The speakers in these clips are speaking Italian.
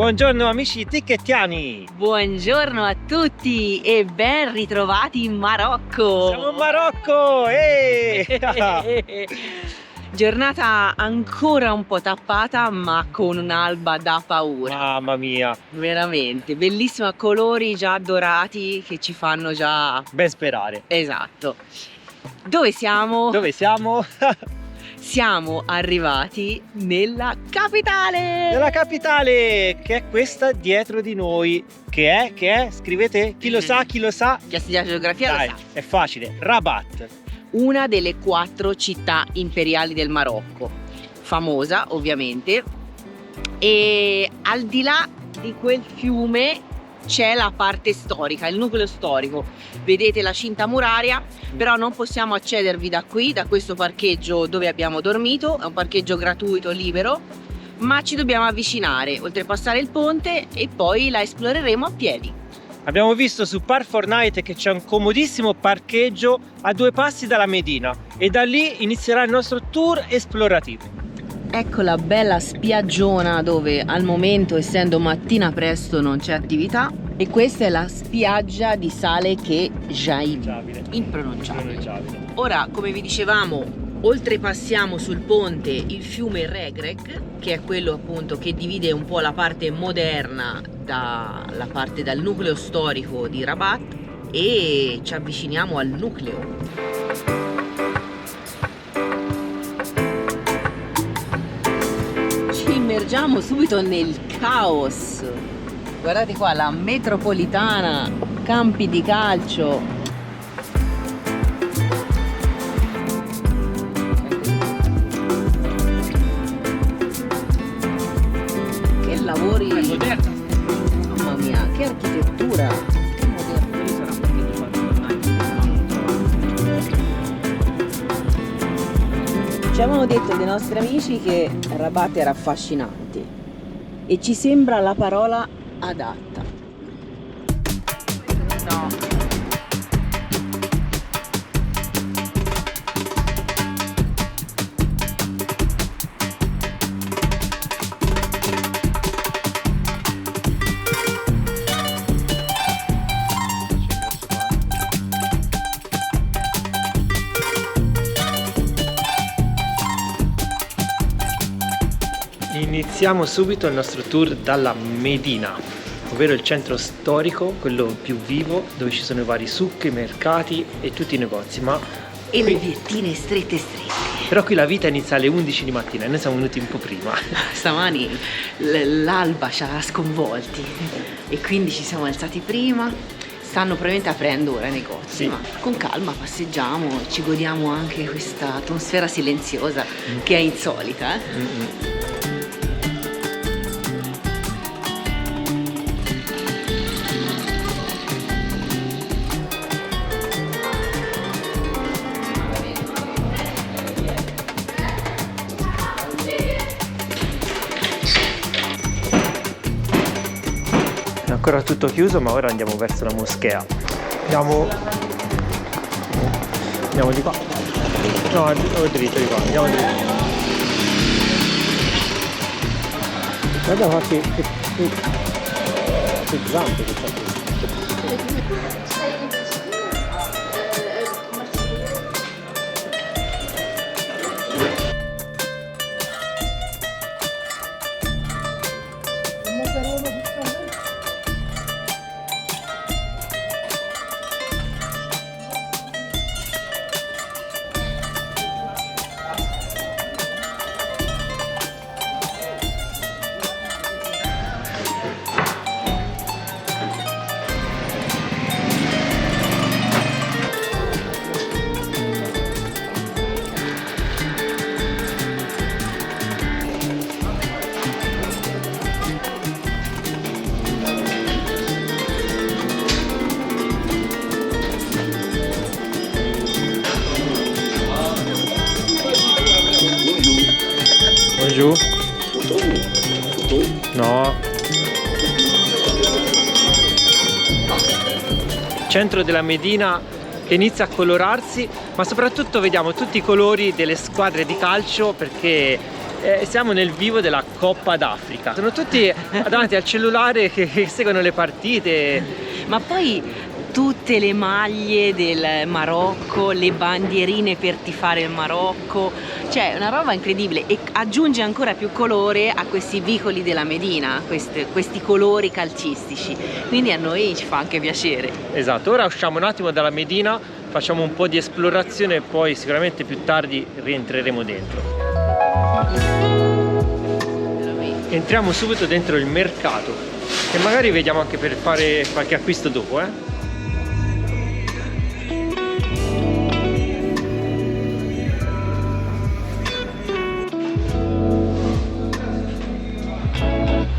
Buongiorno amici tichettiani! Buongiorno a tutti e ben ritrovati in Marocco! Siamo in Marocco! Giornata ancora un po' tappata ma con un'alba da paura. Mamma mia! Veramente, bellissima, colori già dorati che ci fanno già... Ben sperare! Esatto! Dove siamo? Dove siamo? Siamo arrivati nella capitale! Nella capitale, che è questa dietro di noi. Che è? Scrivete, chi lo sa, chi lo sa? Chi ha studiato geografia Dai, lo sa. è facile, Rabat. Una delle 4 città imperiali del Marocco, famosa ovviamente, e al di là di quel fiume c'è la parte storica, il nucleo storico. Vedete la cinta muraria, però non possiamo accedervi da qui, da questo parcheggio dove abbiamo dormito, è un parcheggio gratuito, libero, ma ci dobbiamo avvicinare, oltrepassare il ponte e poi la esploreremo a piedi. Abbiamo visto su Park4Night che c'è un comodissimo parcheggio a 2 passi dalla Medina e da lì inizierà il nostro tour esplorativo. Ecco la bella spiaggiona dove al momento, essendo mattina presto, non c'è attività, e questa è la spiaggia di Saleh Jaib, impronunciabile. Ora, come vi dicevamo, oltrepassiamo sul ponte il fiume Regreg, che è quello appunto che divide un po' la parte moderna dalla parte dal nucleo storico di Rabat, e ci avviciniamo al nucleo. Immergiamo subito nel caos. Guardate qua la metropolitana, campi di calcio. Che lavori! È moderna. Mamma mia, che architettura! Che moderna. Ci avevano detto dei nostri amici che Rabat era affascinante e ci sembra la parola adatta. No. Iniziamo subito il nostro tour dalla Medina, ovvero il centro storico, quello più vivo, dove ci sono i vari souk, i mercati e tutti i negozi. E le viettine strette. Però qui la vita inizia alle 11 di mattina e noi siamo venuti un po' prima. Stamani l'alba ci ha sconvolti e quindi ci siamo alzati prima. Stanno probabilmente aprendo ora i negozi, sì. Ma con calma passeggiamo e ci godiamo anche questa atmosfera silenziosa che è insolita. È ancora tutto chiuso, ma ora andiamo verso la moschea. Andiamo di qua. No, andiamo dritto di qua, andiamo dritto. Guarda qua che zampe che c'è. Giù? No. Centro della Medina che inizia a colorarsi, ma soprattutto vediamo tutti i colori delle squadre di calcio, perché Siamo nel vivo della Coppa d'Africa. Sono tutti davanti al cellulare che seguono le partite. Ma poi tutte le maglie del Marocco, le bandierine per tifare il Marocco, cioè una roba incredibile, e aggiunge ancora più colore a questi vicoli della Medina, questi colori calcistici, quindi a noi ci fa anche piacere. Esatto, ora usciamo un attimo dalla Medina, facciamo un po' di esplorazione e poi sicuramente più tardi rientreremo dentro. Entriamo subito dentro il mercato, che magari vediamo anche per fare qualche acquisto dopo,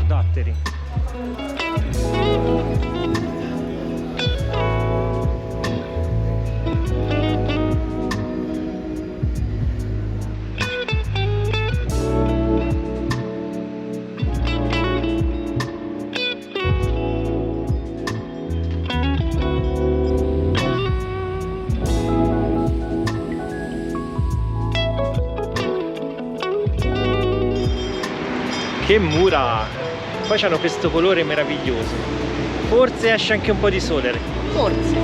Datteri. Che mura! Poi hanno questo colore meraviglioso. Forse esce anche un po' di sole. Forse.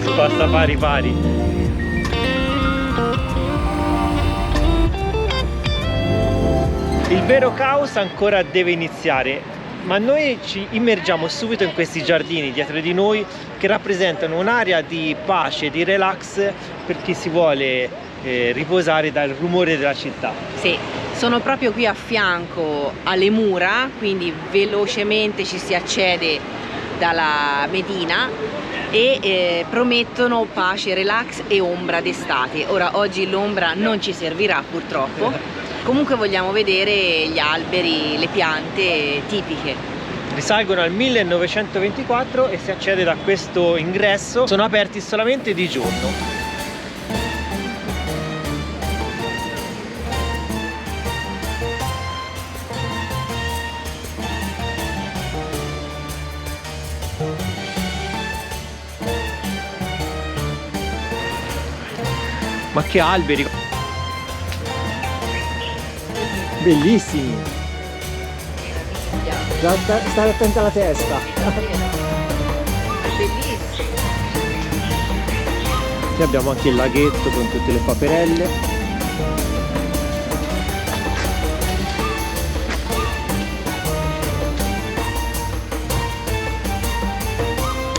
Si passa pari pari. Il vero caos ancora deve iniziare, ma noi ci immergiamo subito in questi giardini dietro di noi che rappresentano un'area di pace, di relax per chi si vuole riposare dal rumore della città. Sì, sono proprio qui a fianco alle mura, quindi velocemente ci si accede dalla Medina e promettono pace, relax e ombra d'estate. Ora, oggi l'ombra non ci servirà purtroppo. Comunque vogliamo vedere gli alberi, le piante tipiche. Risalgono al 1924 e si accede da questo ingresso. Sono aperti solamente di giorno. Ma che alberi! Bellissimi! Stare attenta alla testa! Bellissimo! Qui abbiamo anche il laghetto con tutte le paperelle.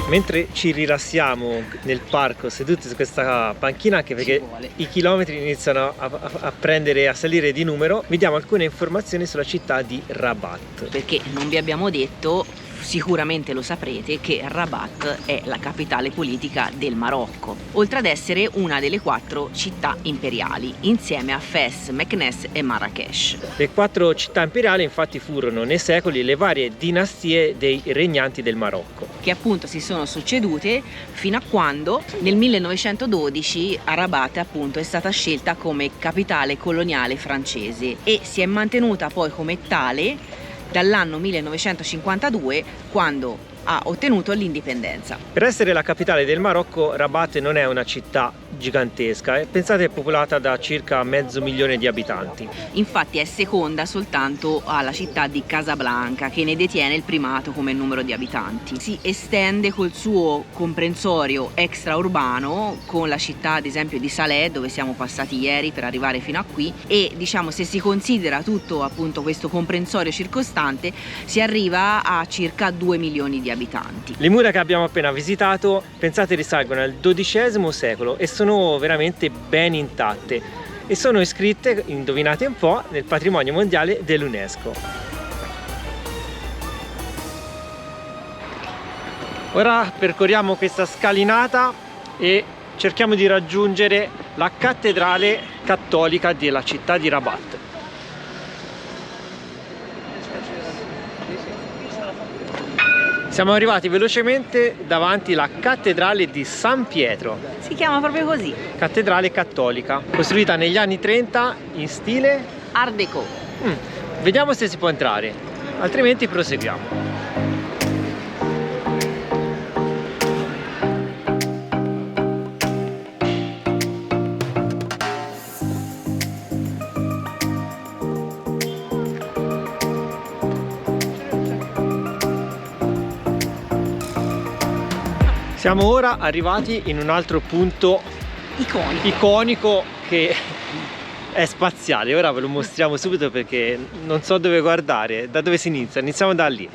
Mentre ci rilassiamo nel parco seduti su questa panchina, anche perché i chilometri iniziano a prendere, a salire di numero, vi diamo alcune informazioni sulla città di Rabat. Perché non vi abbiamo detto, sicuramente lo saprete, che Rabat è la capitale politica del Marocco, oltre ad essere una delle 4 città imperiali, insieme a Fes, Meknès e Marrakech. Le 4 città imperiali infatti furono nei secoli le varie dinastie dei regnanti del Marocco, che appunto si sono succedute fino a quando nel 1912 Rabat appunto è stata scelta come capitale coloniale francese e si è mantenuta poi come tale dall'anno 1952, quando ha ottenuto l'indipendenza. Per essere la capitale del Marocco, Rabat non è una città gigantesca, pensate è popolata da circa 500.000 di abitanti. Infatti è seconda soltanto alla città di Casablanca, che ne detiene il primato come numero di abitanti. Si estende col suo comprensorio extraurbano con la città ad esempio di Salé, dove siamo passati ieri per arrivare fino a qui, e diciamo se si considera tutto appunto questo comprensorio circostante si arriva a circa 2 milioni di abitanti. Le mura che abbiamo appena visitato, pensate, risalgono al XII secolo e sono veramente ben intatte e sono iscritte, indovinate un po', nel patrimonio mondiale dell'UNESCO. Ora percorriamo questa scalinata e cerchiamo di raggiungere la cattedrale cattolica della città di Rabat. Siamo arrivati velocemente davanti alla cattedrale di San Pietro, Si chiama proprio così, cattedrale cattolica, costruita negli anni 30 in stile... Art Deco. Vediamo se si può entrare, altrimenti proseguiamo. Siamo ora arrivati in un altro punto iconico che è spaziale. Ora ve lo mostriamo subito perché non so dove guardare, da dove si inizia. Iniziamo da lì.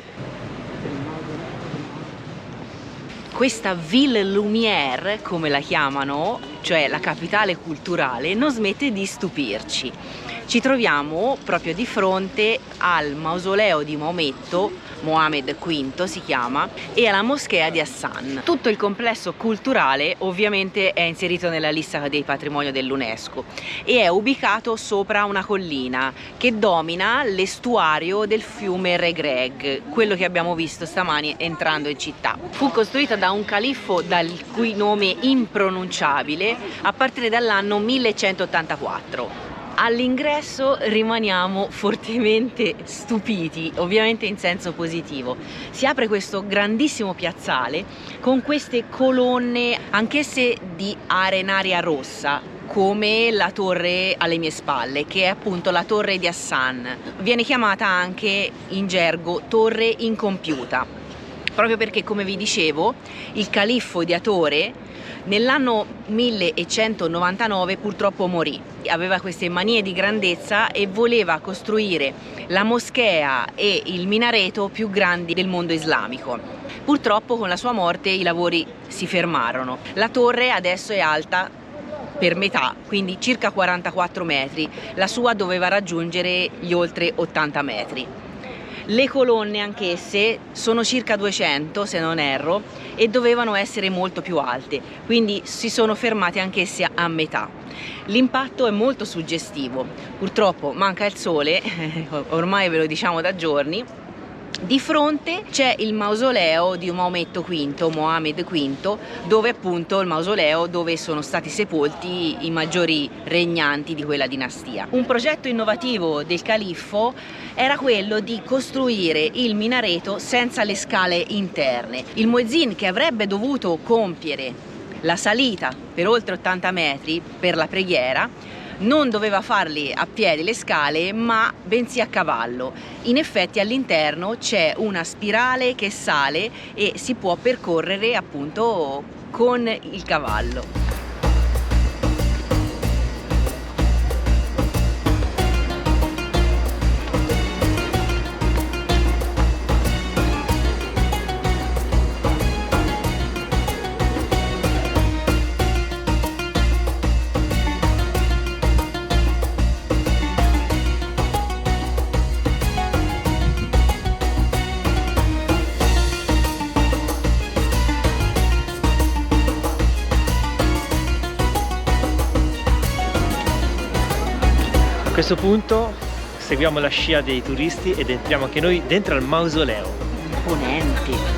Questa Ville Lumière, come la chiamano, cioè la capitale culturale, non smette di stupirci. Ci troviamo proprio di fronte al mausoleo di Maometto, Mohammed V si chiama, e alla moschea di Hassan. Tutto il complesso culturale ovviamente è inserito nella lista dei patrimonio dell'UNESCO e è ubicato sopra una collina che domina l'estuario del fiume Regreg, quello che abbiamo visto stamani entrando in città. Fu costruita da un califfo dal cui nome impronunciabile a partire dall'anno 1184. All'ingresso rimaniamo fortemente stupiti, ovviamente in senso positivo. Si apre questo grandissimo piazzale con queste colonne, anch'esse di arenaria rossa, come la torre alle mie spalle, che è appunto la torre di Hassan. Viene chiamata anche in gergo torre incompiuta, proprio perché, come vi dicevo, il califfo ideatore nell'anno 1199 purtroppo morì. Aveva queste manie di grandezza e voleva costruire la moschea e il minareto più grandi del mondo islamico. Purtroppo con la sua morte i lavori si fermarono. La torre adesso è alta per metà, quindi circa 44 metri. La sua doveva raggiungere gli oltre 80 metri. Le colonne anch'esse sono circa 200 se non erro e dovevano essere molto più alte, quindi si sono fermate anch'esse a metà. L'impatto è molto suggestivo, purtroppo manca il sole, ormai ve lo diciamo da giorni. Di fronte c'è il mausoleo di Maometto V, Mohammed V, dove appunto il mausoleo dove sono stati sepolti i maggiori regnanti di quella dinastia. Un progetto innovativo del califfo era quello di costruire il minareto senza le scale interne. Il muezzin, che avrebbe dovuto compiere la salita per oltre 80 metri per la preghiera, non doveva farli a piedi le scale, ma bensì a cavallo. In effetti all'interno c'è una spirale che sale e si può percorrere appunto con il cavallo. A questo punto seguiamo la scia dei turisti ed entriamo anche noi dentro al mausoleo. Imponente.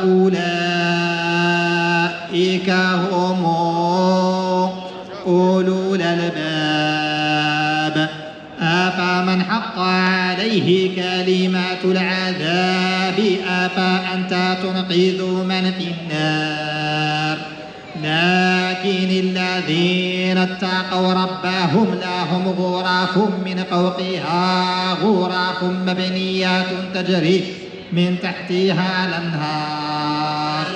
أولئك هم أولو الألباب أفمن حق عليه كلمات العذاب أفأنت تنقذ من في النار لكن الذين اتقوا ربهم لهم غرف من فوقها غرف مبنيات تجري من تحتها الأنهار.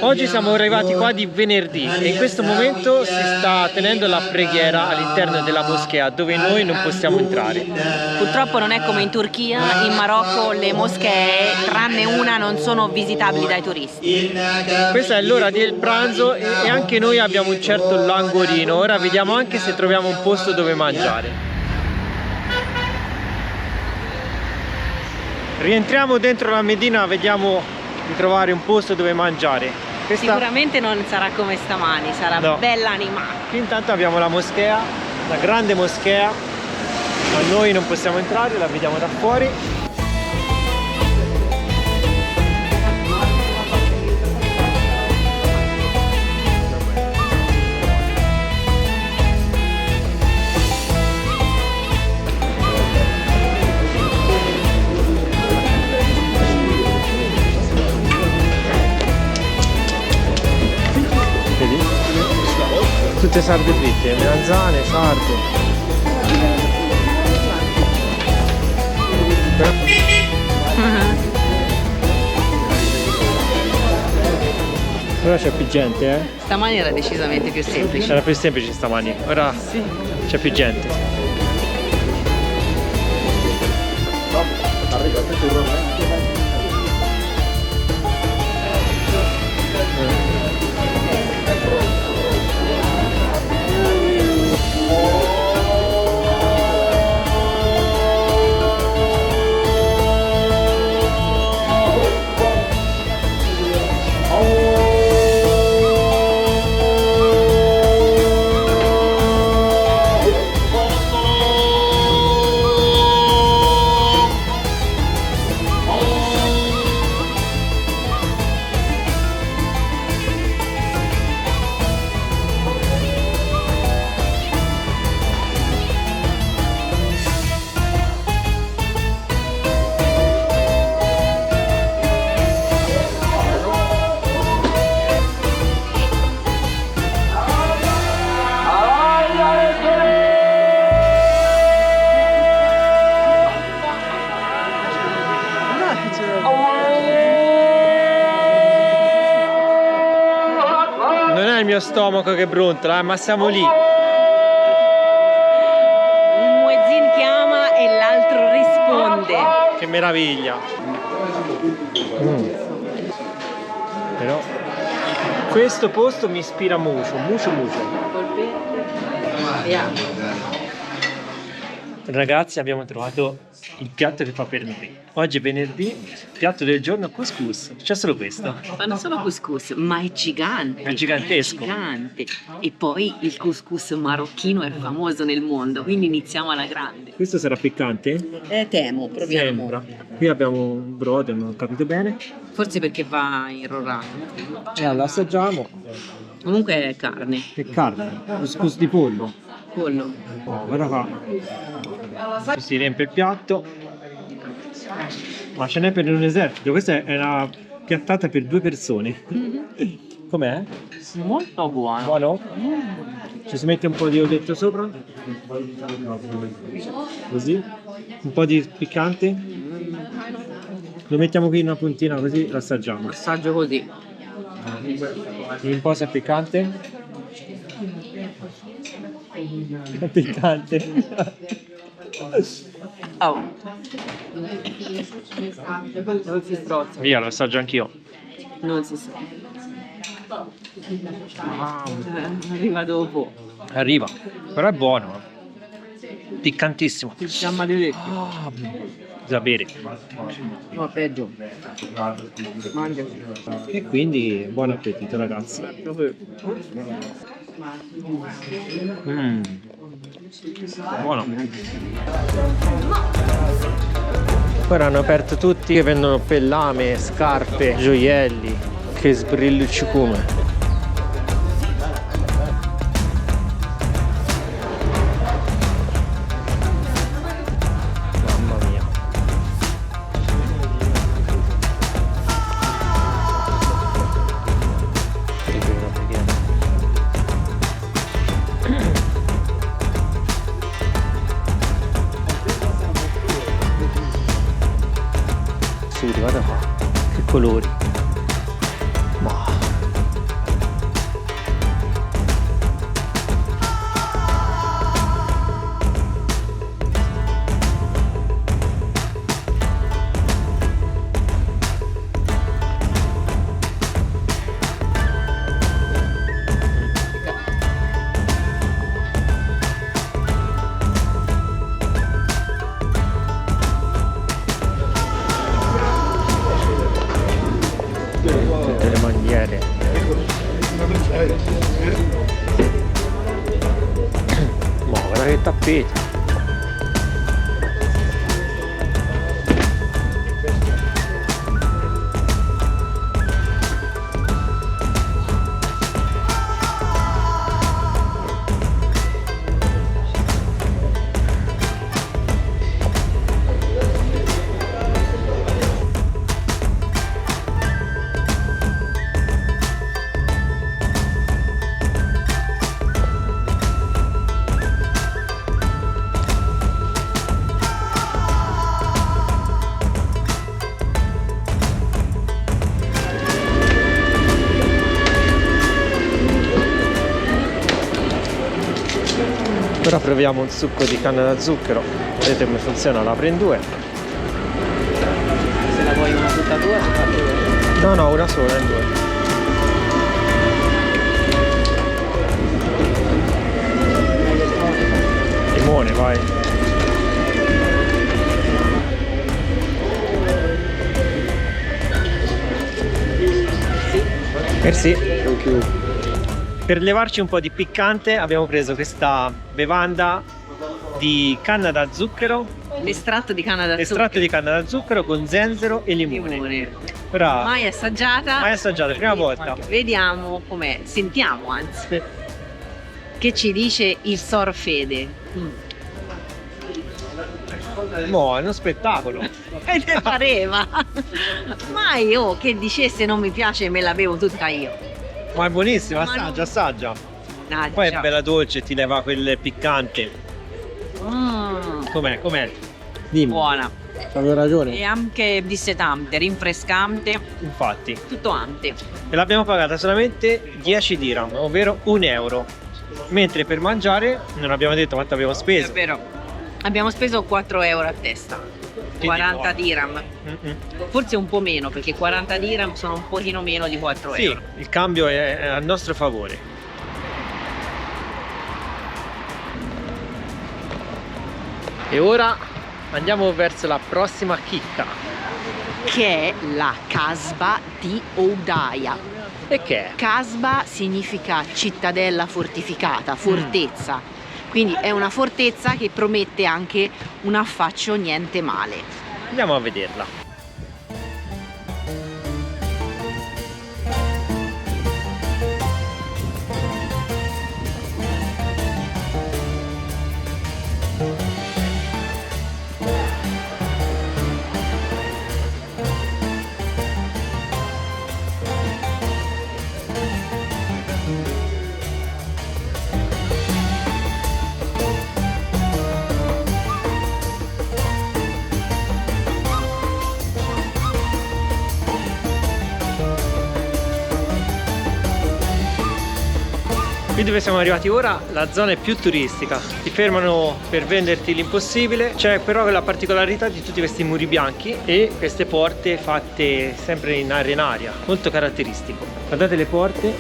Oggi siamo arrivati qua di venerdì e in questo momento si sta tenendo la preghiera all'interno della moschea dove noi non possiamo entrare. Purtroppo non è come in Turchia, in Marocco le moschee, tranne una, non sono visitabili dai turisti. Questa è l'ora del pranzo e anche noi abbiamo un certo languorino. Ora vediamo anche se troviamo un posto dove mangiare. Rientriamo dentro la Medina, vediamo di trovare un posto dove mangiare. Sicuramente non sarà come stamani, sarà bella animata. Qui intanto abbiamo la moschea, la grande moschea, ma noi non possiamo entrare, la vediamo da fuori. Tutte sarde fritte, melanzane, sarde. Ora c'è più gente, eh? Stamani era decisamente più semplice. Era più semplice stamani, ora sì, c'è più gente. Non è il mio stomaco che brontola, ma siamo lì. Un muezzin chiama e l'altro risponde. Che meraviglia. Però questo posto mi ispira mucho. Ragazzi, abbiamo trovato il piatto che fa per noi. Oggi è venerdì, piatto del giorno couscous. C'è solo questo. Ma non solo couscous, ma è gigante. È gigantesco. È gigante. E poi il couscous marocchino è famoso nel mondo, quindi iniziamo alla grande. Questo sarà piccante? Temo, proviamo. Sembra. Qui abbiamo un brodo, non ho capito bene. Forse perché va irrorato. E allora assaggiamo. Comunque è carne. Che carne? Couscous di pollo. Pollo. Oh, guarda qua. Si riempie il piatto. Ma ce n'è per un esercito. Questa è una piattata per 2 persone. Com'è? Molto buono. Buono? Ci si mette un po' di olio sopra? Così? Un po' di piccante? Lo mettiamo qui in una puntina così lo assaggiamo. Assaggio così. Un po' se è piccante? È piccante. Oh. Non si strozza. Via, lo assaggio anch'io. Non si sa. Arriva dopo. Arriva, però è buono. Piccantissimo. Ti chiama di Da bere. No, peggio. Mangia. E quindi buon appetito, ragazzi. Buono. Ora hanno aperto tutti che vendono pellame, scarpe, gioielli, che sbrillucci come. Mamma mia. Guarda qua, che colori. Ma tutte le bandiere. Ma guarda che tappeti. Ora proviamo un succo di canna da zucchero, vedete come funziona, la apre in due. Se la vuoi una tutta tua, si fa due. No, una sola in due. Limone, vai. Merci. Thank you. Per levarci un po' di piccante abbiamo preso questa bevanda di canna da zucchero. L'estratto di canna da zucchero. Estratto di canna da zucchero con zenzero e limone. Ora, Mai assaggiata. mai assaggiata, prima volta. Vediamo com'è, sentiamo anzi. Che ci dice il Sor Fede. Mo, è uno spettacolo. E te pareva. Mai che dicesse non mi piace me la bevo tutta io. Ma è buonissima, Ma assaggia, no. assaggia. Ah, Poi è già. bella dolce, ti leva quel piccante. Com'è? Com'è? Dimmi. Buona. Avevo ragione. E anche dissetante, rinfrescante, Infatti. tutto ante. E l'abbiamo pagata solamente 10 dirham, ovvero 1 euro. Mentre per mangiare non abbiamo detto quanto abbiamo È speso. vero. Abbiamo speso 4 euro a testa. 40 buono. dirham. Forse un po' meno, perché 40 dirham sono un pochino meno di 4 Sì, euro. il cambio è a nostro favore. E ora andiamo verso la prossima chicca. Che è la Casba di Oudaya. E che è? Casba significa cittadella fortificata, fortezza. Quindi è una fortezza che promette anche un affaccio niente male. Andiamo a vederla. Qui dove siamo arrivati ora, la zona è più turistica, ti fermano per venderti l'impossibile, c'è però la particolarità di tutti questi muri bianchi e queste porte fatte sempre in aria, molto caratteristico. Guardate le porte,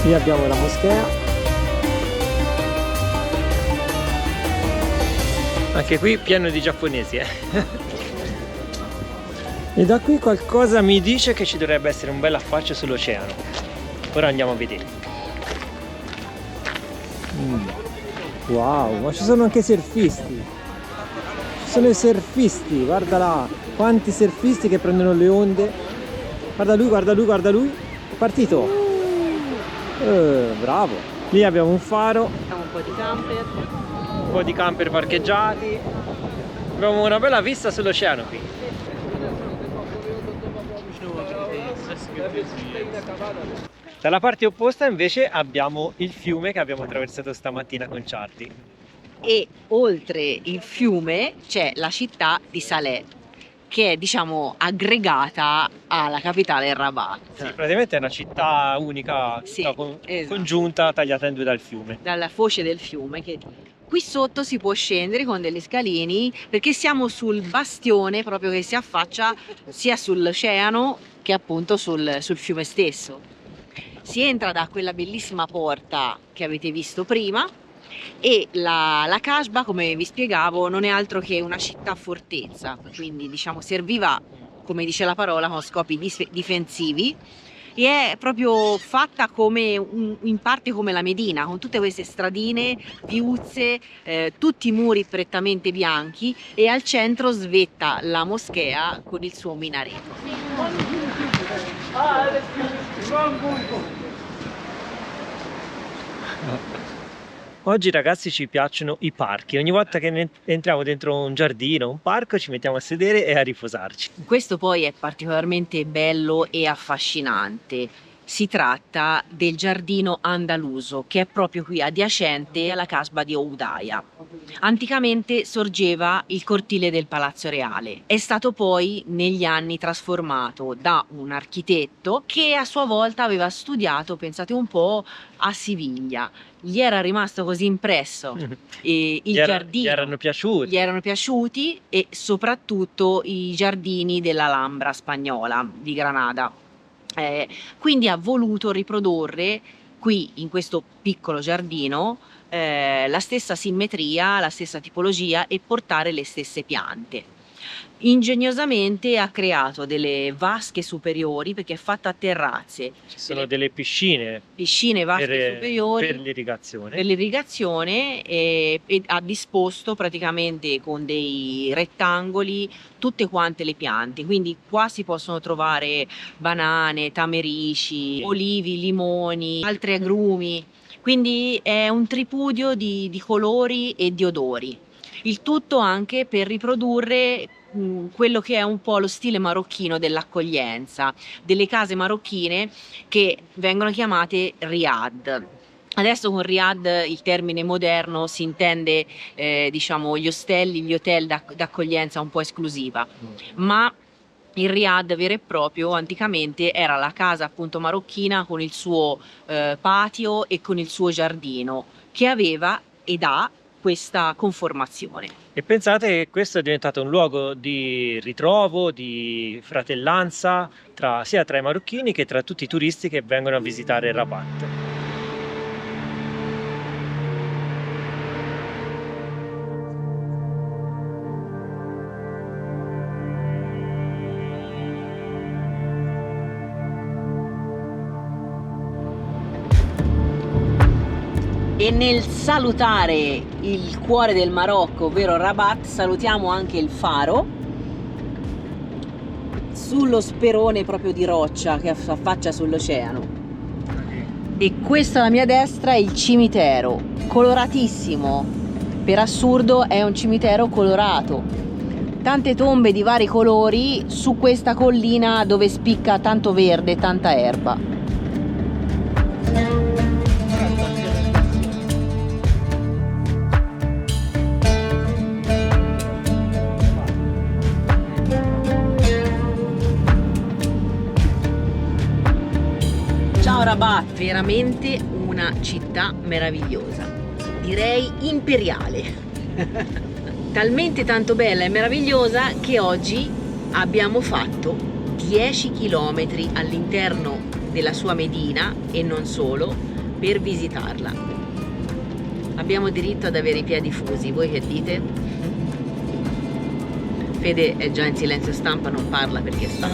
qui abbiamo la moschea, anche qui pieno di giapponesi E da qui qualcosa mi dice che ci dovrebbe essere un bel affaccio sull'oceano. Ora andiamo a vedere. Wow, ma ci sono anche i surfisti. Ci sono i surfisti, guarda là. Quanti surfisti che prendono le onde. Guarda lui, guarda lui, guarda lui. È partito. Bravo. Lì abbiamo un faro. Abbiamo un po' di camper. Un po' di camper parcheggiati. Abbiamo una bella vista sull'oceano qui. Dalla parte opposta invece abbiamo il fiume che abbiamo attraversato stamattina con Charlie. E oltre il fiume c'è la città di Salé, che è diciamo aggregata alla capitale Rabat. Sì, praticamente è una città unica, Sì, esatto, esatto. congiunta, tagliata in due dal fiume. Dalla foce del fiume, che qui sotto si può scendere con degli scalini perché siamo sul bastione proprio che si affaccia sia sull'oceano che appunto sul fiume stesso. Si entra da quella bellissima porta che avete visto prima e la Kasbah, come vi spiegavo, non è altro che una città fortezza, quindi diciamo serviva, come dice la parola, con scopi difensivi, e è proprio fatta come in parte come la Medina, con tutte queste stradine, viuzze, tutti i muri prettamente bianchi, e al centro svetta la moschea con il suo minareto. Oggi ragazzi ci piacciono i parchi, ogni volta che entriamo dentro un giardino, un parco, ci mettiamo a sedere e a riposarci. Questo poi è particolarmente bello e affascinante. Si tratta del giardino andaluso, che è proprio qui adiacente alla Kasbah di Oudaia. Anticamente sorgeva il cortile del Palazzo Reale. È stato poi negli anni trasformato da un architetto che a sua volta aveva studiato, pensate un po', a Siviglia. Gli era rimasto così impresso il giardino. Gli erano piaciuti, e soprattutto i giardini dell'Alhambra spagnola di Granada. Quindi ha voluto riprodurre qui in questo piccolo giardino la stessa simmetria, la stessa tipologia e portare le stesse piante. Ingegnosamente ha creato delle vasche superiori perché è fatta a terrazze. Ci sono delle piscine, vasche superiori per l'irrigazione e ha disposto praticamente con dei rettangoli tutte quante le piante, quindi qua si possono trovare banane, tamerici, olivi, limoni, altri agrumi, quindi è un tripudio di colori e di odori. Il tutto anche per riprodurre quello che è un po' lo stile marocchino dell'accoglienza, delle case marocchine che vengono chiamate riad. Adesso con riad, il termine moderno, si intende diciamo gli ostelli, gli hotel d'accoglienza un po' esclusiva, ma il riad vero e proprio anticamente era la casa appunto marocchina con il suo patio e con il suo giardino, che aveva ed ha questa conformazione. E pensate che questo è diventato un luogo di ritrovo, di fratellanza sia tra i marocchini che tra tutti i turisti che vengono a visitare Rabat. E nel salutare il cuore del Marocco, ovvero Rabat, salutiamo anche il faro sullo sperone proprio di roccia che affaccia sull'oceano. E questo alla mia destra è il cimitero, coloratissimo. Per assurdo è un cimitero colorato. Tante tombe di vari colori su questa collina dove spicca tanto verde e tanta erba. Rabat, veramente una città meravigliosa, direi imperiale. Talmente tanto bella e meravigliosa che oggi abbiamo fatto 10 km all'interno della sua Medina e non solo per visitarla. Abbiamo diritto ad avere i piedi fusi, voi che dite? Fede è già in silenzio stampa, non parla perché sta